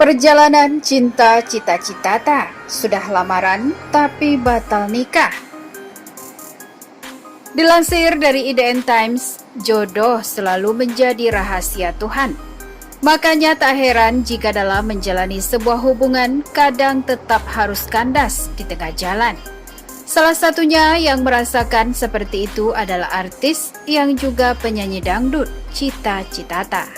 Perjalanan cinta cita-citata, sudah lamaran tapi batal nikah. Dilansir dari IDN Times, jodoh selalu menjadi rahasia Tuhan. Makanya tak heran jika dalam menjalani sebuah hubungan kadang tetap harus kandas di tengah jalan. Salah satunya yang merasakan seperti itu adalah artis yang juga penyanyi dangdut, Cita Citata.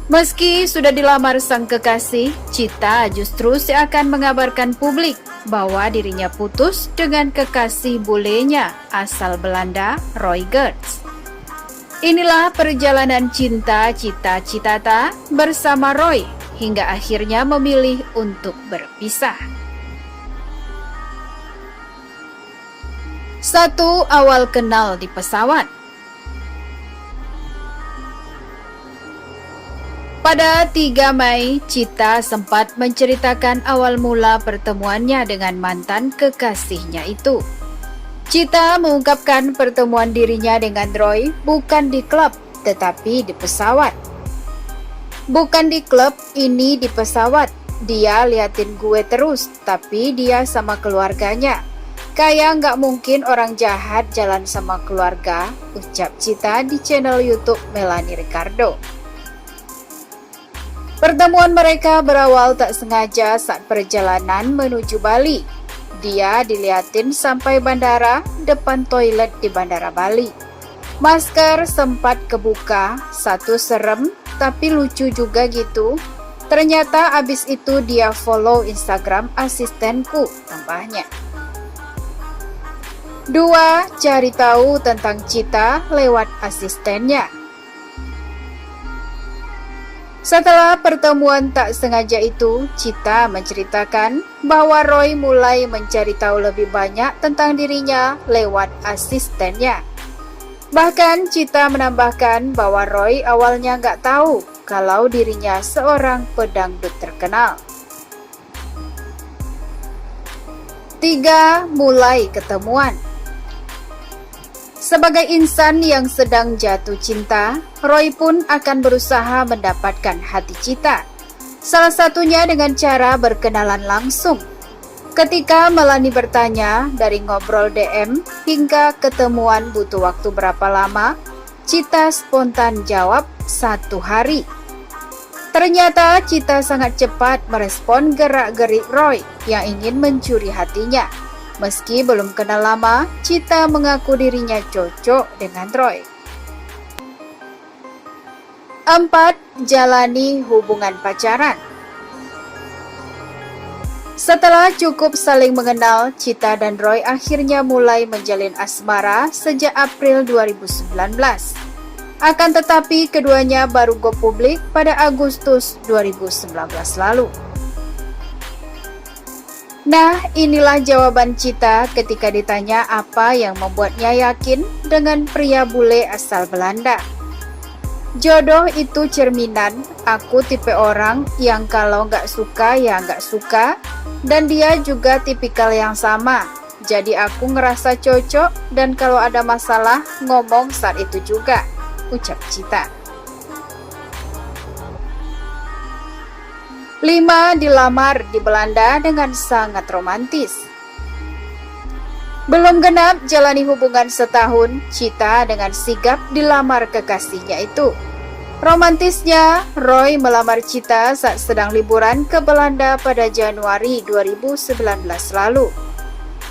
Meski sudah dilamar sang kekasih, Cita justru seakan mengabarkan publik bahwa dirinya putus dengan kekasih bulenya asal Belanda, Roy Gerts. Inilah perjalanan cinta Cita Citata bersama Roy hingga akhirnya memilih untuk berpisah. 1. Awal kenal di pesawat. Pada 3 Mei, Cita sempat menceritakan awal mula pertemuannya dengan mantan kekasihnya itu. Cita mengungkapkan pertemuan dirinya dengan Roy bukan di klub, tetapi di pesawat. Bukan di klub, ini di pesawat. Dia liatin gue terus, tapi dia sama keluarganya. Kayak nggak mungkin orang jahat jalan sama keluarga, ucap Cita di channel YouTube Melanie Ricardo. Pertemuan mereka berawal tak sengaja saat perjalanan menuju Bali. Dia diliatin sampai bandara, depan toilet di Bandara Bali. Masker sempat kebuka, satu serem tapi lucu juga gitu. Ternyata abis itu dia follow Instagram asistenku, tambahnya. 2. Cari tahu tentang Cita lewat asistennya. Setelah pertemuan tak sengaja itu, Cita menceritakan bahwa Roy mulai mencari tahu lebih banyak tentang dirinya lewat asistennya. Bahkan Cita menambahkan bahwa Roy awalnya nggak tahu kalau dirinya seorang pedangdut terkenal. 3. Mulai ketemuan. Sebagai insan yang sedang jatuh cinta, Roy pun akan berusaha mendapatkan hati Cita. Salah satunya dengan cara berkenalan langsung. Ketika Melanie bertanya dari ngobrol DM hingga ketemuan butuh waktu berapa lama, Cita spontan jawab 1 hari. Ternyata Cita sangat cepat merespon gerak-gerik Roy yang ingin mencuri hatinya. Meski belum kenal lama, Cita mengaku dirinya cocok dengan Roy. 4. Jalani hubungan pacaran. Setelah cukup saling mengenal, Cita dan Roy akhirnya mulai menjalin asmara sejak April 2019. Akan tetapi keduanya baru go publik pada Agustus 2019 lalu. Nah, inilah jawaban Cita ketika ditanya apa yang membuatnya yakin dengan pria bule asal Belanda. Jodoh itu cerminan, aku tipe orang yang kalau nggak suka ya nggak suka, dan dia juga tipikal yang sama. Jadi aku ngerasa cocok dan kalau ada masalah ngomong saat itu juga, ucap Cita. 5. Dilamar di Belanda dengan sangat romantis. Belum genap jalani hubungan setahun, Cita dengan sigap dilamar kekasihnya itu. Romantisnya, Roy melamar Cita saat sedang liburan ke Belanda pada Januari 2019 lalu.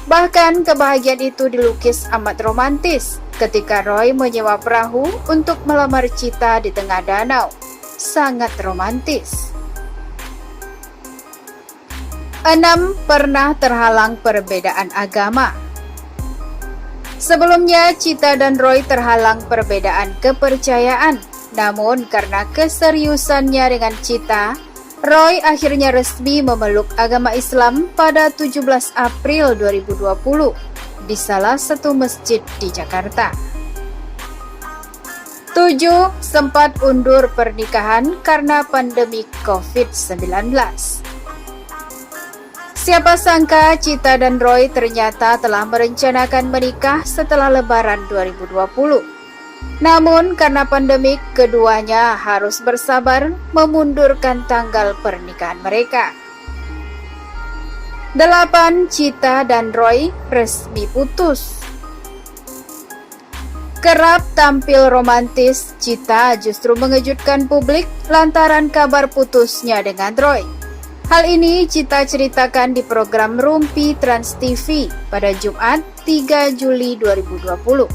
Bahkan kebahagiaan itu dilukis amat romantis ketika Roy menyewa perahu untuk melamar Cita di tengah danau. Sangat romantis. 6. Pernah terhalang perbedaan agama. Sebelumnya, Cita dan Roy terhalang perbedaan kepercayaan. Namun, karena keseriusannya dengan Cita, Roy akhirnya resmi memeluk agama Islam pada 17 April 2020 di salah satu masjid di Jakarta. 7. Sempat undur pernikahan karena pandemi COVID-19. Siapa sangka Cita dan Roy ternyata telah merencanakan menikah setelah Lebaran 2020. Namun karena pandemik, keduanya harus bersabar memundurkan tanggal pernikahan mereka. 8. Cita dan Roy resmi putus. Kerap tampil romantis, Cita justru mengejutkan publik lantaran kabar putusnya dengan Roy. Hal ini Cita ceritakan di program Rumpi Trans TV pada Jumat 3 Juli 2020.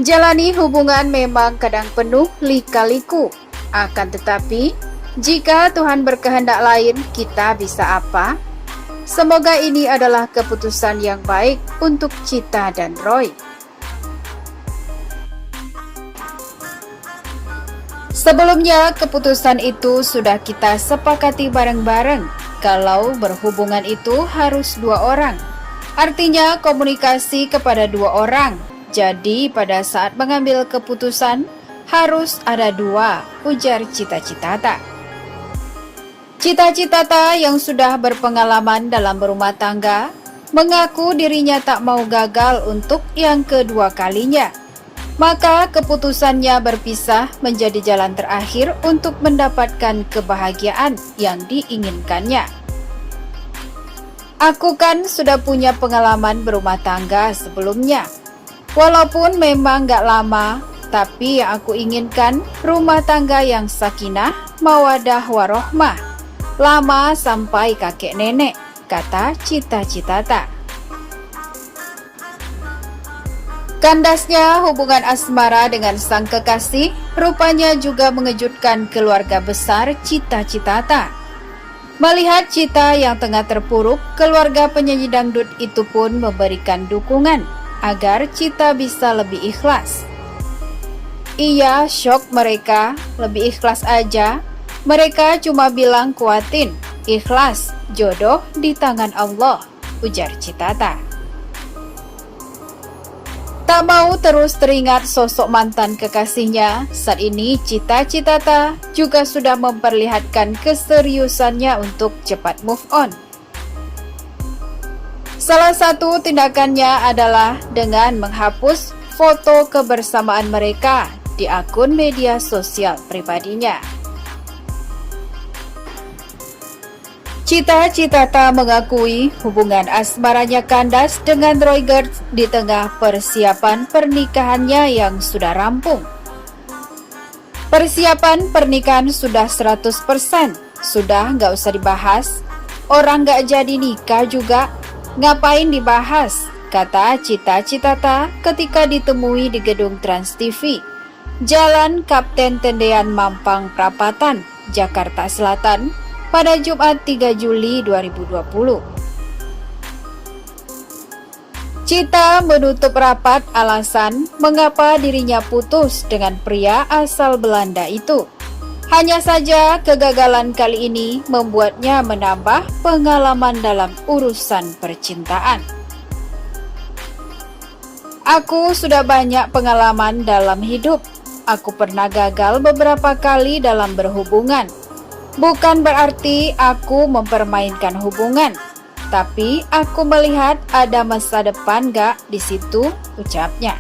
Jalani hubungan memang kadang penuh lika-liku, akan tetapi jika Tuhan berkehendak lain, kita bisa apa? Semoga ini adalah keputusan yang baik untuk Cita dan Roy. Sebelumnya, keputusan itu sudah kita sepakati bareng-bareng. Kalau berhubungan itu harus 2 orang. Artinya komunikasi kepada 2 orang. Jadi pada saat mengambil keputusan, harus ada 2, ujar Cita-Citata. Cita-Citata yang sudah berpengalaman dalam berumah tangga mengaku dirinya tak mau gagal untuk yang kedua kalinya. Maka keputusannya berpisah menjadi jalan terakhir untuk mendapatkan kebahagiaan yang diinginkannya. Aku kan sudah punya pengalaman berumah tangga sebelumnya. Walaupun memang gak lama, tapi yang aku inginkan rumah tangga yang sakinah, mawadah warohmah. Lama sampai kakek nenek, kata Cita-Citata. Kandasnya hubungan asmara dengan sang kekasih rupanya juga mengejutkan keluarga besar Cita-Citata. Melihat Cita yang tengah terpuruk, keluarga penyanyi dangdut itu pun memberikan dukungan agar Cita bisa lebih ikhlas. Ia syok mereka, lebih ikhlas aja. Mereka cuma bilang kuatin, ikhlas, jodoh di tangan Allah, ujar Citata. Tak mau terus teringat sosok mantan kekasihnya, saat ini Cita-Citata juga sudah memperlihatkan keseriusannya untuk cepat move on. Salah satu tindakannya adalah dengan menghapus foto kebersamaan mereka di akun media sosial pribadinya. Cita-Citata mengakui hubungan asmaranya kandas dengan Roy Gertz di tengah persiapan pernikahannya yang sudah rampung. Persiapan pernikahan sudah 100%, sudah nggak usah dibahas. Orang nggak jadi nikah juga, ngapain dibahas, kata Cita-Citata ketika ditemui di gedung Trans TV, Jalan Kapten Tendean Mampang Prapatan, Jakarta Selatan, pada Jumat 3 Juli 2020. Cita menutup rapat alasan mengapa dirinya putus dengan pria asal Belanda itu. Hanya saja kegagalan kali ini membuatnya menambah pengalaman dalam urusan percintaan. Aku sudah banyak pengalaman dalam hidup. Aku pernah gagal beberapa kali dalam berhubungan. Bukan berarti aku mempermainkan hubungan, tapi aku melihat ada masa depan gak di situ, ucapnya.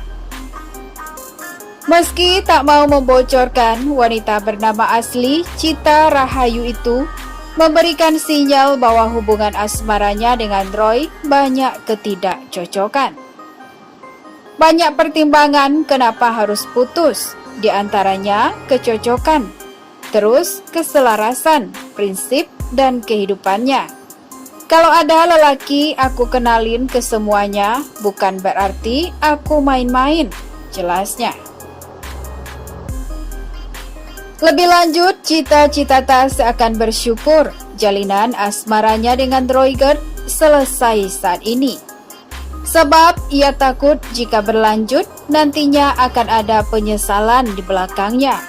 Meski tak mau membocorkan, wanita bernama asli Cita Rahayu itu memberikan sinyal bahwa hubungan asmaranya dengan Roy banyak ketidakcocokan. Banyak pertimbangan kenapa harus putus, di antaranya kecocokan, terus keselarasan, prinsip, dan kehidupannya. Kalau ada lelaki, aku kenalin ke semuanya, bukan berarti aku main-main, jelasnya. Lebih lanjut, Cita-Citata seakan bersyukur jalinan asmaranya dengan Roy Gertz selesai saat ini. Sebab ia takut jika berlanjut, nantinya akan ada penyesalan di belakangnya.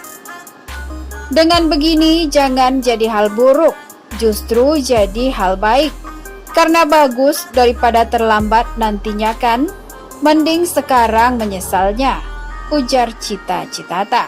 Dengan begini jangan jadi hal buruk, justru jadi hal baik. Karena bagus daripada terlambat nantinya kan, mending sekarang menyesalnya, ujar Cita-Citata.